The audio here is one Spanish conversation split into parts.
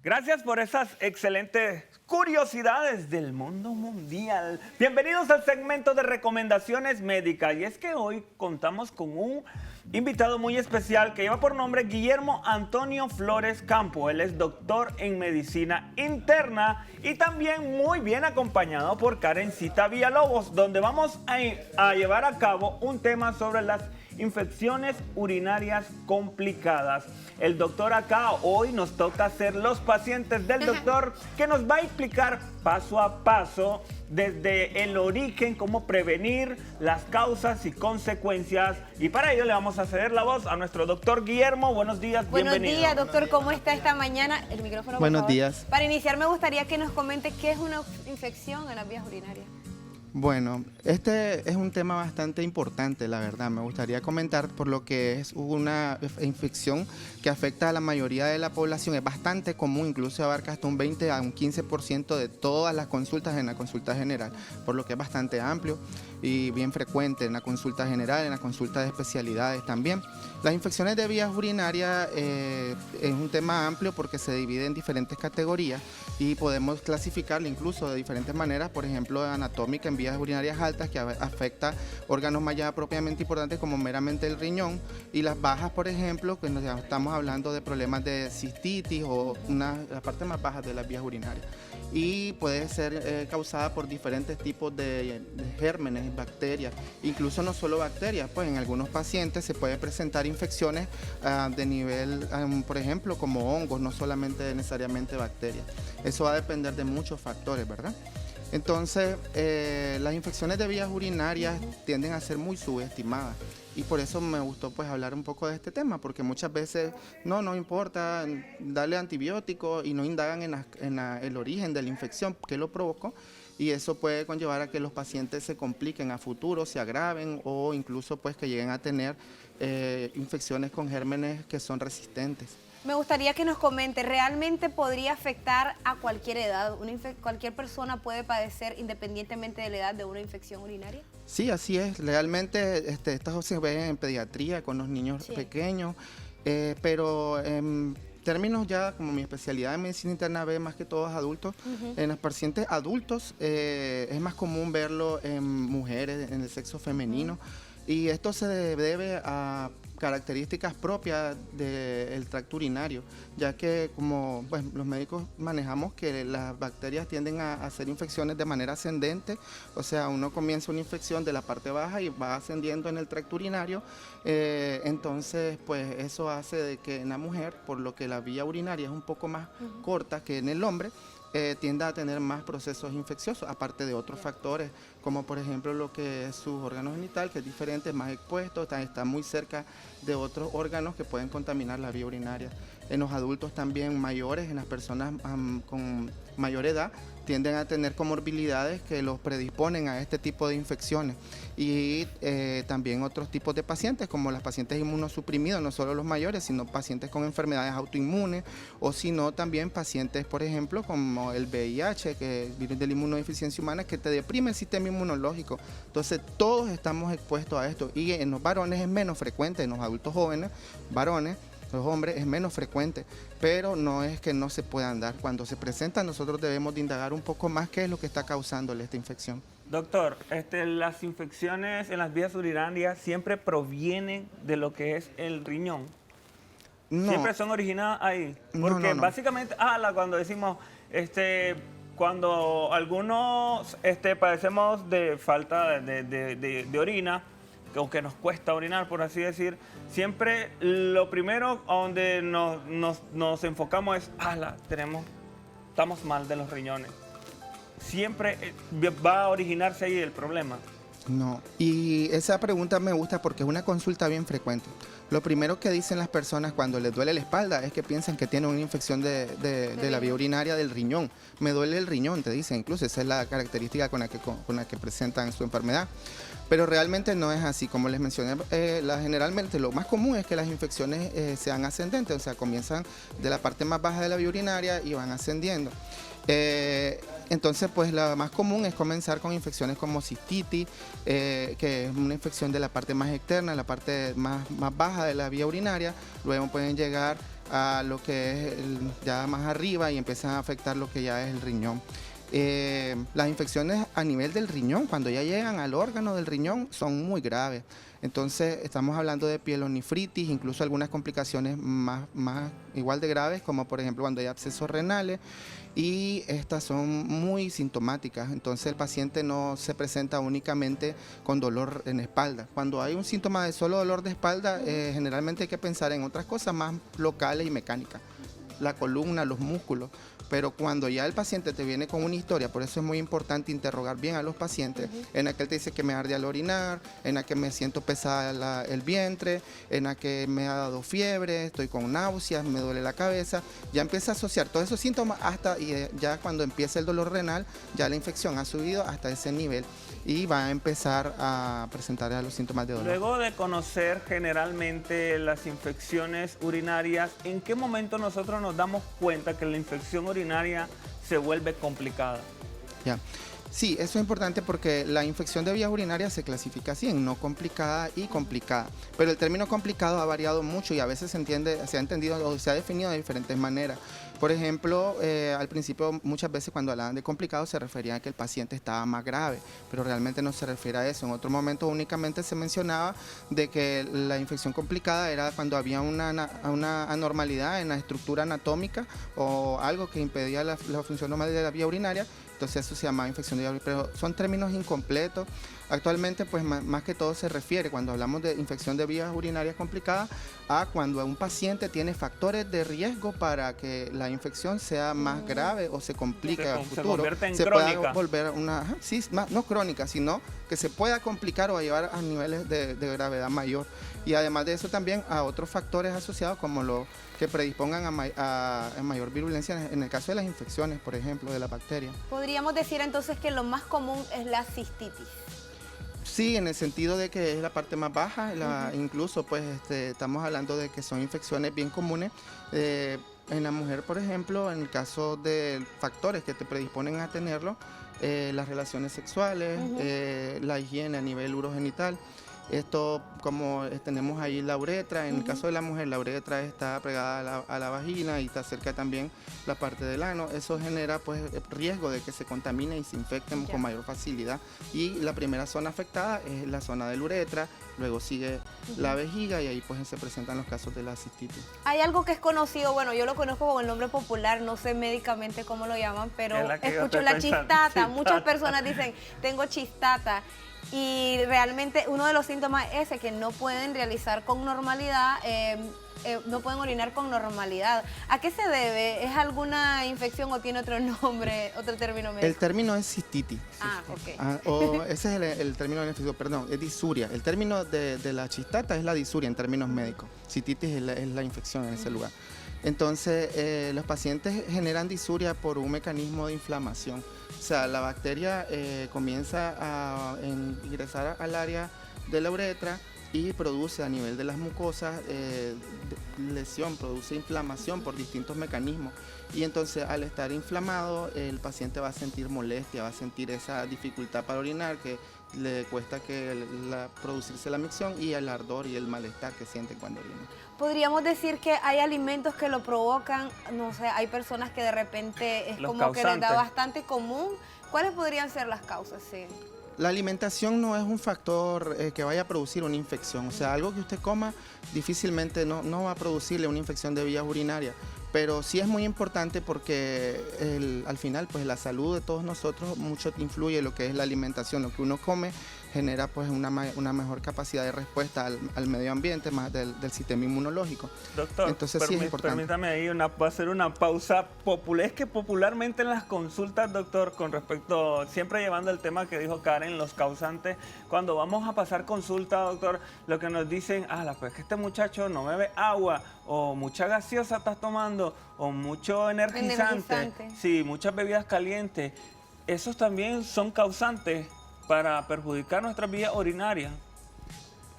Gracias por esas excelentes curiosidades del mundo mundial. Bienvenidos al segmento de recomendaciones médicas. Y es que hoy contamos con un invitado muy especial que lleva por nombre Guillermo Antonio Flores Campo. Él es doctor en medicina interna y también muy bien acompañado por Karencita Villalobos, donde vamos a llevar a cabo un tema sobre las infecciones urinarias complicadas. El doctor acá hoy nos toca ser los pacientes del doctor, que nos va a explicar paso a paso desde el origen, cómo prevenir las causas y consecuencias. Y para ello le vamos a ceder la voz a nuestro doctor Guillermo. Buenos días, bienvenido. Buenos días, doctor. ¿Cómo está esta mañana? El micrófono, por Buenos favor. días. Para iniciar, me gustaría que nos comente qué es una infección en las vías urinarias. Bueno, este es un tema bastante importante, la verdad. Me gustaría comentar por lo que es una infección que afecta a la mayoría de la población. Es bastante común, incluso abarca hasta un 20 a un 15% de todas las consultas en la consulta general, por lo que es bastante amplio y bien frecuente en la consulta general, en la consulta de especialidades también. Las infecciones de vías urinarias es un tema amplio porque se divide en diferentes categorías y podemos clasificarla incluso de diferentes maneras, por ejemplo, anatómica en vías urinarias altas, que afecta órganos más ya propiamente importantes como meramente el riñón, y las bajas, por ejemplo, que ya estamos hablando de problemas de cistitis o la parte más baja de las vías urinarias. Y puede ser causada por diferentes tipos de gérmenes, bacterias, incluso no solo bacterias, pues en algunos pacientes se puede presentar infecciones de nivel, por ejemplo, como hongos, no solamente necesariamente bacterias. Eso va a depender de muchos factores, ¿verdad? Entonces, las infecciones de vías urinarias tienden a ser muy subestimadas y por eso me gustó pues hablar un poco de este tema, porque muchas veces no importa darle antibióticos y no indagan en el origen de la infección, qué lo provocó, y eso puede conllevar a que los pacientes se compliquen a futuro, se agraven o incluso pues que lleguen a tener infecciones con gérmenes que son resistentes. Me gustaría que nos comente, ¿realmente podría afectar a cualquier edad? ¿Cualquier persona puede padecer independientemente de la edad de una infección urinaria? Sí, así es. Realmente estas se ven en pediatría con los niños pequeños, pero en términos ya como mi especialidad en medicina interna ve más que todos adultos. En los pacientes adultos es más común verlo en mujeres, en el sexo femenino, y esto se debe a características propias del tracto urinario, ya que como pues, los médicos manejamos que las bacterias tienden a hacer infecciones de manera ascendente, o sea, uno comienza una infección de la parte baja y va ascendiendo en el tracto urinario, entonces pues eso hace de que en la mujer, por lo que la vía urinaria es un poco más corta que en el hombre, tienda a tener más procesos infecciosos, aparte de otros factores, como por ejemplo lo que es su órgano genital, que es diferente, más expuesto, está muy cerca de otros órganos que pueden contaminar la vía urinaria. En los adultos también mayores, en las personas con mayor edad, tienden a tener comorbilidades que los predisponen a este tipo de infecciones. Y también otros tipos de pacientes, como los pacientes inmunosuprimidos, no solo los mayores, sino pacientes con enfermedades autoinmunes, o sino también pacientes, por ejemplo, como el VIH, que es el virus de la inmunodeficiencia humana, que te deprime el sistema inmunológico. Entonces, todos estamos expuestos a esto. Y en los varones es menos frecuente, en los adultos jóvenes, varones, los hombres es menos frecuente, pero no es que no se puedan dar. Cuando se presentan, nosotros debemos de indagar un poco más qué es lo que está causándole esta infección. Doctor, las infecciones en las vías urinarias siempre provienen de lo que es el riñón. No. Siempre son originadas ahí. Porque no. básicamente, cuando decimos, cuando algunos padecemos de falta de orina, o que nos cuesta orinar, por así decir, siempre lo primero a donde nos enfocamos es, estamos mal de los riñones. Siempre va a originarse ahí el problema. No, y esa pregunta me gusta porque es una consulta bien frecuente. Lo primero que dicen las personas cuando les duele la espalda es que piensan que tienen una infección de la vía urinaria del riñón. Me duele el riñón, te dicen, incluso esa es la característica con la que presentan su enfermedad. Pero realmente no es así, como les mencioné, generalmente lo más común es que las infecciones sean ascendentes, o sea, comienzan de la parte más baja de la vía urinaria y van ascendiendo. Entonces, pues la más común es comenzar con infecciones como cistitis, que es una infección de la parte más externa, la parte más baja de la vía urinaria. Luego pueden llegar a lo que es ya más arriba y empiezan a afectar lo que ya es el riñón. Las infecciones a nivel del riñón, cuando ya llegan al órgano del riñón, son muy graves. Entonces estamos hablando de pielonefritis, incluso algunas complicaciones más igual de graves, como por ejemplo cuando hay abscesos renales, y estas son muy sintomáticas. Entonces el paciente no se presenta únicamente con dolor en espalda. Cuando hay un síntoma de solo dolor de espalda, generalmente hay que pensar en otras cosas más locales y mecánicas, la columna, los músculos. Pero cuando ya el paciente te viene con una historia, por eso es muy importante interrogar bien a los pacientes, en la que él te dice que me arde al orinar, en la que me siento pesada el vientre, en la que me ha dado fiebre, estoy con náuseas, me duele la cabeza, ya empieza a asociar todos esos síntomas ya cuando empieza el dolor renal, ya la infección ha subido hasta ese nivel y va a empezar a presentar los síntomas de dolor. Luego de conocer generalmente las infecciones urinarias, ¿en qué momento nosotros nos damos cuenta que la infección urinaria se vuelve complicada? Ya. Sí, eso es importante porque la infección de vías urinarias se clasifica así, en no complicada y complicada. Pero el término complicado ha variado mucho y a veces se ha entendido o se ha definido de diferentes maneras. Por ejemplo, al principio muchas veces cuando hablaban de complicado se refería a que el paciente estaba más grave, pero realmente no se refiere a eso. En otro momento únicamente se mencionaba de que la infección complicada era cuando había una anormalidad en la estructura anatómica o algo que impedía la función normal de la vía urinaria. Entonces eso se llama infección de vía urinaria, pero son términos incompletos. Actualmente, pues más que todo se refiere, cuando hablamos de infección de vías urinarias complicadas, a cuando un paciente tiene factores de riesgo para que la infección sea más grave o se complique a futuro. Se convierte en crónica. Pueda volver no crónica, sino que se pueda complicar o a llevar a niveles de gravedad mayor. Y además de eso también a otros factores asociados como los que predispongan a mayor virulencia en el caso de las infecciones, por ejemplo, de la bacteria. Podríamos decir entonces que lo más común es la cistitis. Sí, en el sentido de que es la parte más baja, incluso pues estamos hablando de que son infecciones bien comunes. En la mujer, por ejemplo, en el caso de factores que te predisponen a tenerlo, las relaciones sexuales, la higiene a nivel urogenital. Esto, como tenemos ahí la uretra, en el caso de la mujer, la uretra está pegada a la vagina y está cerca también la parte del ano. Eso genera pues riesgo de que se contamine y se infecten con mayor facilidad. Y la primera zona afectada es la zona del uretra, luego sigue la vejiga y ahí pues se presentan los casos de la cistitis. Hay algo que es conocido, bueno, yo lo conozco con el nombre popular, no sé médicamente cómo lo llaman, pero escucho la chistata. Muchas personas dicen, tengo chistata. Y realmente uno de los síntomas es ese, que no pueden realizar con normalidad, no pueden orinar con normalidad. ¿A qué se debe? ¿Es alguna infección o tiene otro nombre, otro término médico? El término es cistitis. Ok. Ese es el término beneficio, perdón, es disuria. El término de la chistata es la disuria en términos médicos. Cistitis es la infección en ese lugar. Entonces, los pacientes generan disuria por un mecanismo de inflamación. O sea, la bacteria comienza a ingresar al área de la uretra y produce a nivel de las mucosas lesión, produce inflamación por distintos mecanismos. Y entonces al estar inflamado el paciente va a sentir molestia, va a sentir esa dificultad para orinar que le cuesta producirse la micción y el ardor y el malestar que siente cuando orina. Podríamos decir que hay alimentos que lo provocan, no sé, hay personas que de repente es como que les da bastante común. ¿Cuáles podrían ser las causas? Sí. La alimentación no es un factor que vaya a producir una infección, o sea, algo que usted coma difícilmente no va a producirle una infección de vías urinarias, pero sí es muy importante porque al final pues la salud de todos nosotros mucho influye en lo que es la alimentación, lo que uno come genera pues una mejor capacidad de respuesta al medio ambiente, más del sistema inmunológico. Doctor, entonces sí es importante. Permítame ahí hacer una pausa popular. Es que popularmente en las consultas, doctor, con respecto, siempre llevando el tema que dijo Karen, los causantes, cuando vamos a pasar consulta, doctor, lo que nos dicen, pues que este muchacho no bebe agua, o mucha gaseosa estás tomando, o mucho energizante. Sí, muchas bebidas calientes. Esos también son causantes para perjudicar nuestras vías urinarias.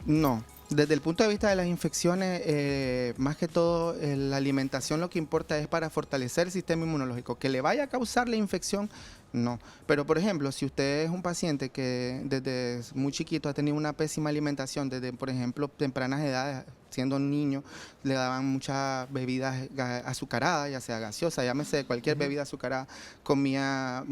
No, desde el punto de vista de las infecciones, más que todo la alimentación lo que importa es para fortalecer el sistema inmunológico. Que le vaya a causar la infección No, pero por ejemplo, si usted es un paciente que desde muy chiquito ha tenido una pésima alimentación, desde por ejemplo tempranas edades, siendo niño, le daban muchas bebidas azucaradas, ya sea gaseosa, llámese cualquier bebida azucarada, comía,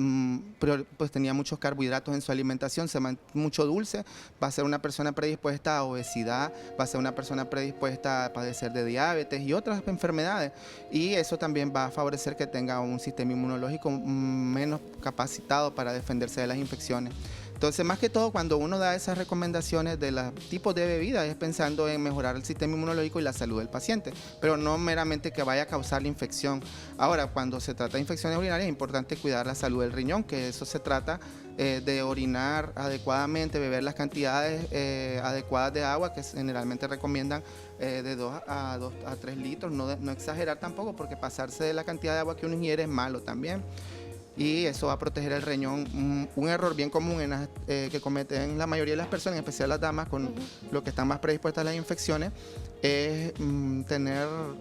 pues tenía muchos carbohidratos en su alimentación, mucho dulce, va a ser una persona predispuesta a obesidad, va a ser una persona predispuesta a padecer de diabetes y otras enfermedades, y eso también va a favorecer que tenga un sistema inmunológico menos capacitado para defenderse de las infecciones. Entonces, más que todo, cuando uno da esas recomendaciones de los tipos de bebidas, es pensando en mejorar el sistema inmunológico y la salud del paciente, pero no meramente que vaya a causar la infección. Ahora, cuando se trata de infecciones urinarias, es importante cuidar la salud del riñón, que eso se trata de orinar adecuadamente, beber las cantidades adecuadas de agua, que generalmente recomiendan de 2 a 3 litros, no exagerar tampoco, porque pasarse de la cantidad de agua que uno ingiere es malo también. Y eso va a proteger el riñón. Un error bien común que cometen la mayoría de las personas, en especial las damas, con lo que están más predispuestas a las infecciones, es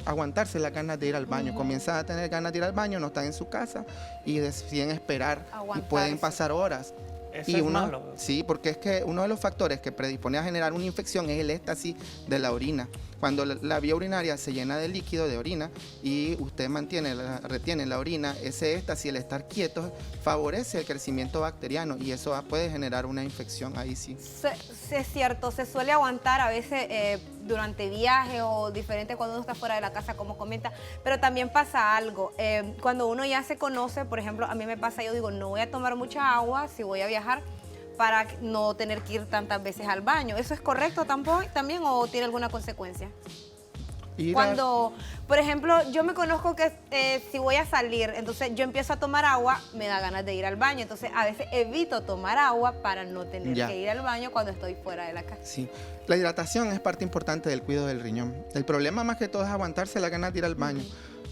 aguantarse las ganas de ir al baño. Comienzan a tener ganas de ir al baño, no están en su casa y deciden esperar y pueden pasar horas. Eso es malo. Sí, porque es que uno de los factores que predispone a generar una infección es el éxtasis de la orina. Cuando la vía urinaria se llena de líquido, de orina, y usted retiene la orina, ese éxtasis, el estar quieto, favorece el crecimiento bacteriano y eso puede generar una infección ahí sí. Es cierto, se suele aguantar a veces durante viajes o diferente cuando uno está fuera de la casa, como comenta, pero también pasa algo. Cuando uno ya se conoce, por ejemplo, a mí me pasa, yo digo, no voy a tomar mucha agua si voy a viajar para no tener que ir tantas veces al baño. ¿Eso es correcto también o tiene alguna consecuencia? Cuando, por ejemplo, yo me conozco que si voy a salir, entonces yo empiezo a tomar agua, me da ganas de ir al baño. Entonces, a veces evito tomar agua para no tener que ir al baño cuando estoy fuera de la casa. Sí, la hidratación es parte importante del cuidado del riñón. El problema más que todo es aguantarse la ganas de ir al baño.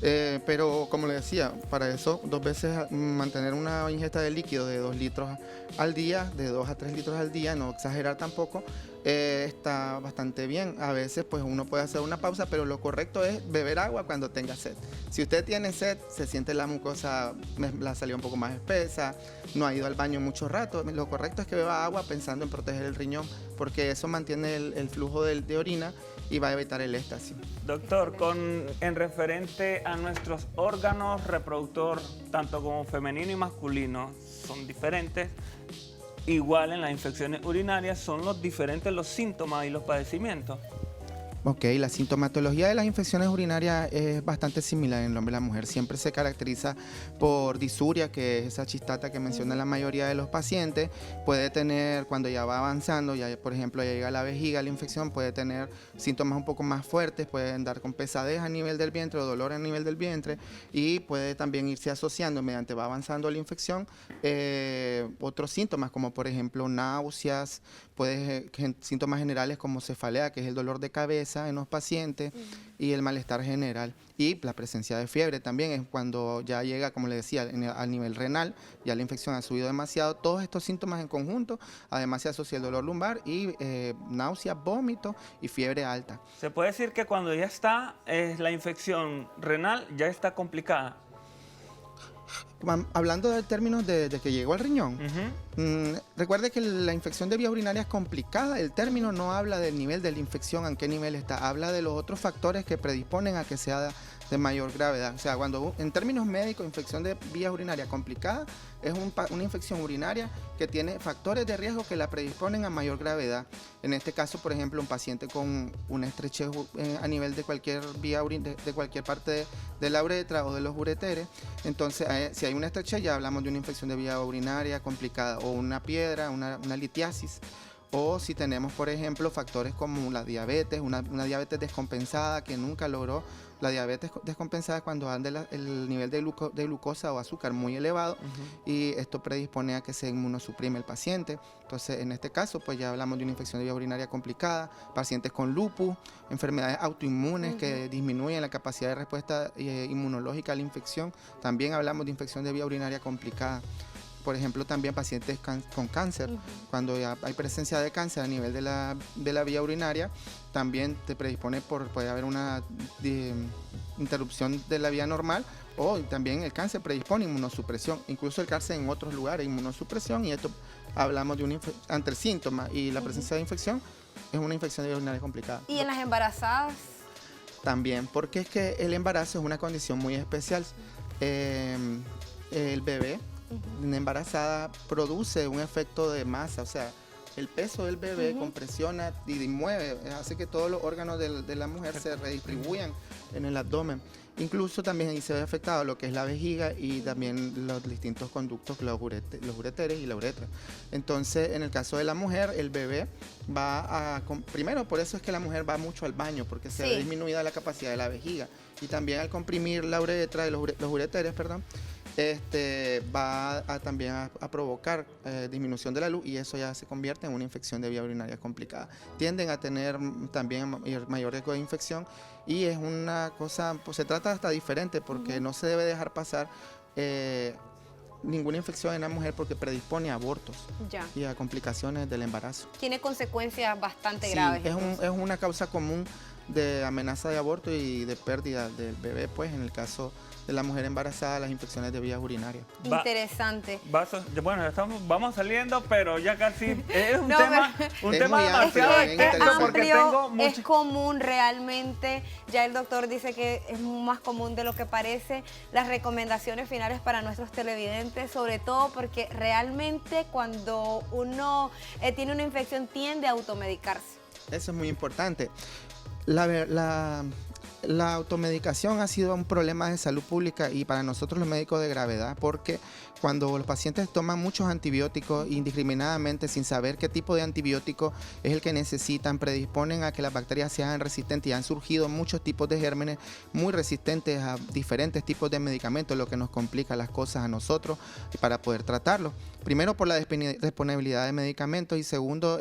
Pero como le decía, para eso 2 veces mantener una ingesta de líquido de 2 litros al día, de 2 a 3 litros al día, no exagerar tampoco, está bastante bien. A veces pues uno puede hacer una pausa, pero lo correcto es beber agua cuando tenga sed. Si usted tiene sed, se siente la mucosa, la saliva un poco más espesa, no ha ido al baño mucho rato, lo correcto es que beba agua pensando en proteger el riñón, porque eso mantiene el flujo de orina y va a evitar el éxtasis. Doctor, en referente a nuestros órganos reproductor, tanto como femenino y masculino, son diferentes. Igual en las infecciones urinarias son diferentes los síntomas y los padecimientos. Ok, la sintomatología de las infecciones urinarias es bastante similar en el hombre y la mujer. Siempre se caracteriza por disuria, que es esa chistata que menciona la mayoría de los pacientes. Puede tener, cuando ya va avanzando, ya por ejemplo ya llega a la vejiga la infección, puede tener síntomas un poco más fuertes, puede andar con pesadez a nivel del vientre o dolor a nivel del vientre y puede también irse asociando mediante va avanzando la infección otros síntomas como por ejemplo náuseas, síntomas generales como cefalea, que es el dolor de cabeza en los pacientes y el malestar general. Y la presencia de fiebre también es cuando ya llega, como le decía, al nivel renal, ya la infección ha subido demasiado. Todos estos síntomas en conjunto, además se asocia el dolor lumbar y náuseas, vómito y fiebre alta. Se puede decir que cuando ya está la infección renal, ya está complicada. Hablando de términos de que llegó al riñón, recuerde que la infección de vía urinaria es complicada. El término no habla del nivel de la infección, en qué nivel está, habla de los otros factores que predisponen a que sea de mayor gravedad. O sea, cuando en términos médicos, infección de vía urinaria complicada es una infección urinaria que tiene factores de riesgo que la predisponen a mayor gravedad. En este caso, por ejemplo, un paciente con una estrechez a nivel de cualquier vía de cualquier parte de la uretra o de los ureteres, entonces si hay una estrechez ya hablamos de una infección de vía urinaria complicada o una piedra, una litiasis. O si tenemos, por ejemplo, factores como la diabetes, una diabetes descompensada que nunca logró. La diabetes descompensada es cuando anda el nivel de glucosa o azúcar muy elevado y esto predispone a que se inmunosuprime el paciente. Entonces, en este caso, pues ya hablamos de una infección de vía urinaria complicada, pacientes con lupus, enfermedades autoinmunes que disminuyen la capacidad de respuesta inmunológica a la infección. También hablamos de infección de vía urinaria complicada. Por ejemplo, también pacientes con cáncer, cuando ya hay presencia de cáncer a nivel de la vía urinaria, también te predispone puede haber una interrupción de la vía normal o también el cáncer predispone a inmunosupresión, incluso el cáncer en otros lugares, inmunosupresión, y esto hablamos de entre síntomas y la presencia de infección, es una infección de vías urinarias complicada. ¿Y en las embarazadas? También, porque es que el embarazo es una condición muy especial. El bebé, una embarazada, produce un efecto de masa, o sea, el peso del bebé compresiona y mueve, hace que todos los órganos de la mujer se redistribuyan en el abdomen. Incluso también ahí se ve afectado lo que es la vejiga y también los distintos conductos, los ureteres y la uretra. Entonces, en el caso de la mujer, el bebé va a... Primero, por eso es que la mujer va mucho al baño, porque se ve disminuida la capacidad de la vejiga. Y también al comprimir la uretra, los ureteres, perdón, va también a provocar disminución de la luz, y eso ya se convierte en una infección de vía urinaria complicada. Tienden a tener también mayor riesgo de infección, y es una cosa, pues se trata hasta diferente, porque no se debe dejar pasar ninguna infección en la mujer, porque predispone a abortos y a complicaciones del embarazo. Tiene consecuencias bastante graves. Es una causa común de amenaza de aborto y de pérdida del bebé, pues en el caso de la mujer embarazada, las infecciones de vías urinarias. Interesante. Bueno, vamos saliendo, pero ya casi es un tema demasiado extenso, porque tengo mucho... Es común realmente, ya el doctor dice que es más común de lo que parece. Las recomendaciones finales para nuestros televidentes, sobre todo porque realmente cuando uno tiene una infección tiende a automedicarse. Eso es muy importante. La automedicación ha sido un problema de salud pública y para nosotros los médicos de gravedad, porque cuando los pacientes toman muchos antibióticos indiscriminadamente sin saber qué tipo de antibiótico es el que necesitan, predisponen a que las bacterias sean resistentes, y han surgido muchos tipos de gérmenes muy resistentes a diferentes tipos de medicamentos, lo que nos complica las cosas a nosotros para poder tratarlos. Primero, por la disponibilidad de medicamentos, y segundo,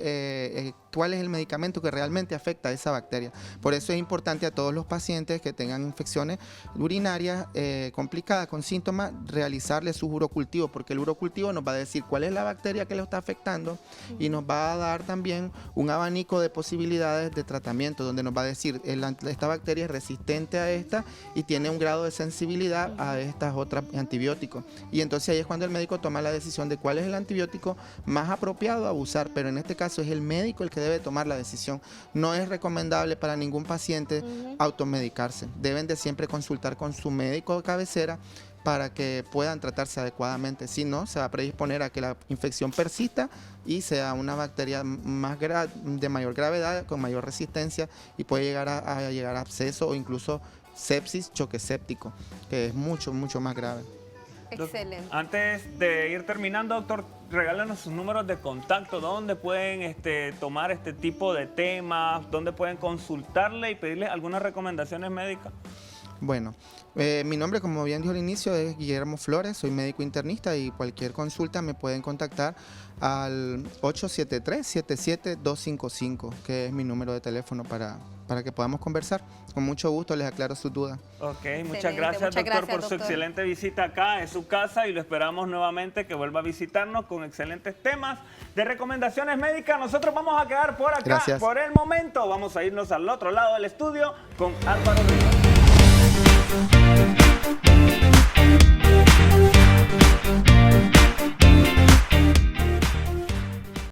cuál es el medicamento que realmente afecta a esa bacteria. Por eso es importante a todos los pacientes que tengan infecciones urinarias complicadas con síntomas, realizarles su urocultivo, porque el urocultivo nos va a decir cuál es la bacteria que lo está afectando, y nos va a dar también un abanico de posibilidades de tratamiento, donde nos va a decir esta bacteria es resistente a esta y tiene un grado de sensibilidad a estas otras antibióticos. Y entonces ahí es cuando el médico toma la decisión de cuál es el antibiótico más apropiado a usar, pero en este caso es el médico el que debe tomar la decisión. No es recomendable para ningún paciente automedicarse. Deben de siempre consultar con su médico de cabecera para que puedan tratarse adecuadamente. Si no, se va a predisponer a que la infección persista y sea una bacteria de mayor gravedad, con mayor resistencia, y puede llegar a absceso o incluso sepsis, choque séptico, que es mucho más grave. Excelente. Antes de ir terminando, doctor, regálanos sus números de contacto, dónde pueden tomar este tipo de temas, dónde pueden consultarle y pedirle algunas recomendaciones médicas. Bueno, mi nombre, como bien dijo al inicio, es Guillermo Flores, soy médico internista, y cualquier consulta me pueden contactar al 873-77-255, que es mi número de teléfono para que podamos conversar. Con mucho gusto les aclaro sus dudas. Ok, muchas gracias, doctor, por su excelente visita acá en su casa, y lo esperamos nuevamente que vuelva a visitarnos con excelentes temas de recomendaciones médicas. Nosotros vamos a quedar por acá. Gracias. Por el momento. Vamos a irnos al otro lado del estudio con Álvaro Rivas.